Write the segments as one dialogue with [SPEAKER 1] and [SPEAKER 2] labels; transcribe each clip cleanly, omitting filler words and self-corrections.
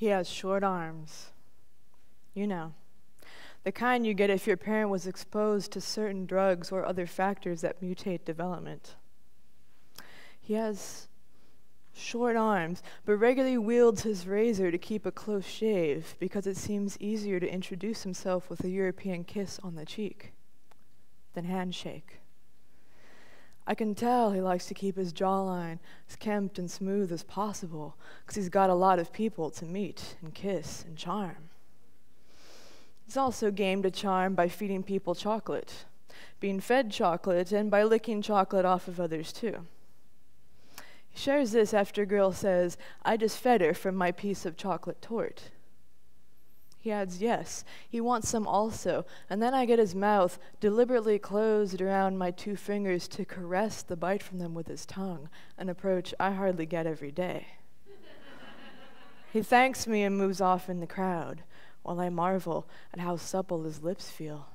[SPEAKER 1] He has short arms. You know, the kind you get if your parent was exposed to certain drugs or other factors that mutate development. He has short arms, but regularly wields his razor to keep a close shave because it seems easier to introduce himself with a European kiss on the cheek than handshake. I can tell he likes to keep his jawline as kempt and smooth as possible because he's got a lot of people to meet and kiss and charm. He's also game to charm by feeding people chocolate, being fed chocolate, and by licking chocolate off of others too. He shares this after a girl says, "I just fed her from my piece of chocolate torte." He adds, yes, he wants some also, and then I get his mouth deliberately closed around my 2 fingers to caress the bite from them with his tongue, an approach I hardly get every day. He thanks me and moves off in the crowd, while I marvel at how supple his lips feel.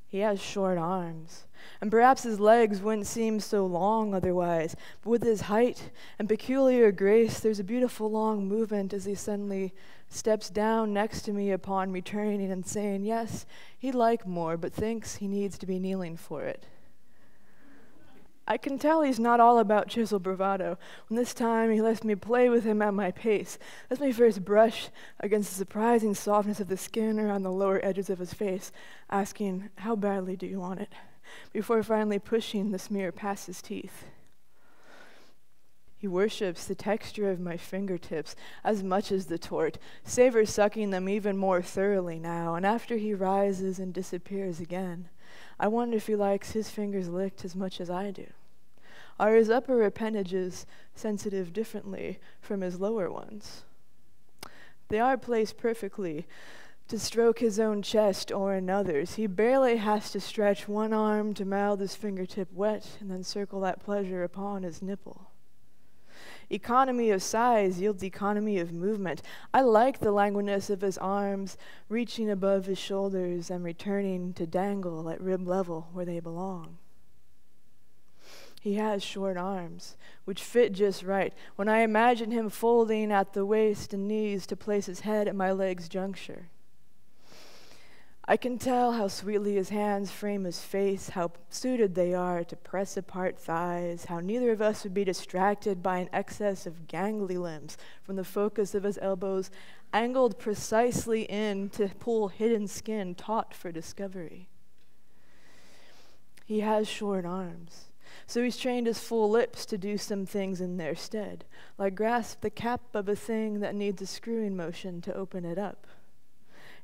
[SPEAKER 1] He has short arms, and perhaps his legs wouldn't seem so long otherwise, but with his height and peculiar grace, there's a beautiful long movement as he suddenly steps down next to me upon returning and saying, yes, he'd like more, but thinks he needs to be kneeling for it. I can tell he's not all about chisel bravado, when this time he lets me play with him at my pace, lets me first brush against the surprising softness of the skin around the lower edges of his face, asking, how badly do you want it, before finally pushing the smear past his teeth. He worships the texture of my fingertips as much as the torte, savors sucking them even more thoroughly now, and after he rises and disappears again, I wonder if he likes his fingers licked as much as I do. Are his upper appendages sensitive differently from his lower ones? They are placed perfectly to stroke his own chest or another's. He barely has to stretch one arm to mouth his fingertip wet and then circle that pleasure upon his nipple. Economy of size yields economy of movement. I like the languidness of his arms reaching above his shoulders and returning to dangle at rib level where they belong. He has short arms, which fit just right when I imagine him folding at the waist and knees to place his head at my leg's juncture. I can tell how sweetly his hands frame his face, how suited they are to press apart thighs, how neither of us would be distracted by an excess of gangly limbs from the focus of his elbows, angled precisely in to pull hidden skin taut for discovery. He has short arms, so he's trained his full lips to do some things in their stead, like grasp the cap of a thing that needs a screwing motion to open it up.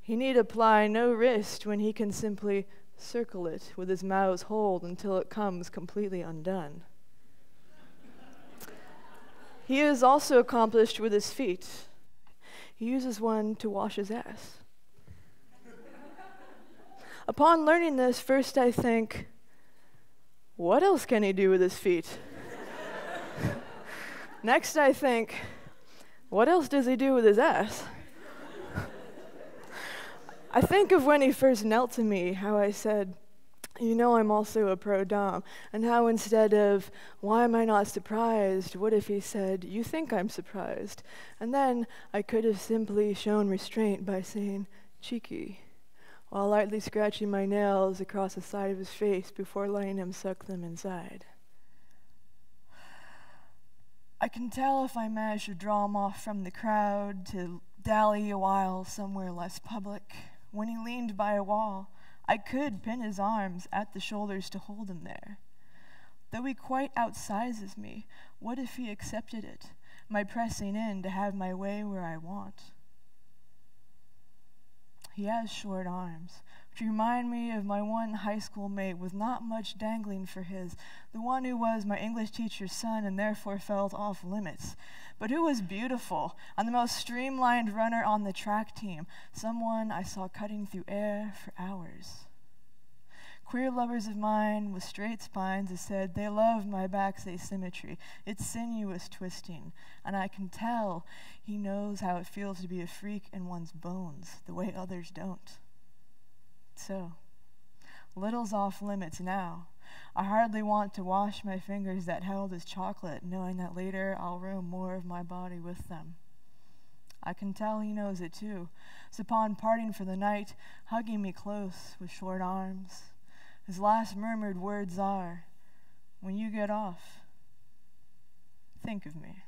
[SPEAKER 1] He need apply no wrist when he can simply circle it with his mouth's hold until it comes completely undone. He is also accomplished with his feet. He uses one to wash his ass. Upon learning this, first I think, what else can he do with his feet? Next I think, what else does he do with his ass? I think of when he first knelt to me, how I said, you know I'm also a pro-dom, and how instead of, why am I not surprised, what if he said, you think I'm surprised? And then I could have simply shown restraint by saying, cheeky, while lightly scratching my nails across the side of his face before letting him suck them inside. I can tell if I managed to draw him off from the crowd to dally a while somewhere less public. When he leaned by a wall, I could pin his arms at the shoulders to hold him there. Though he quite outsizes me, what if he accepted it, my pressing in to have my way where I want? He has short arms, which remind me of my one high school mate with not much dangling for his, the one who was my English teacher's son and therefore felt off limits, but who was beautiful and the most streamlined runner on the track team, someone I saw cutting through air for hours. Queer lovers of mine with straight spines have said they love my back's asymmetry, its sinuous twisting, and I can tell he knows how it feels to be a freak in one's bones, the way others don't. So, little's off limits now. I hardly want to wash my fingers that held his chocolate, knowing that later I'll roam more of my body with them. I can tell he knows it too. As upon parting for the night, hugging me close with short arms, his last murmured words are, "When you get off, think of me."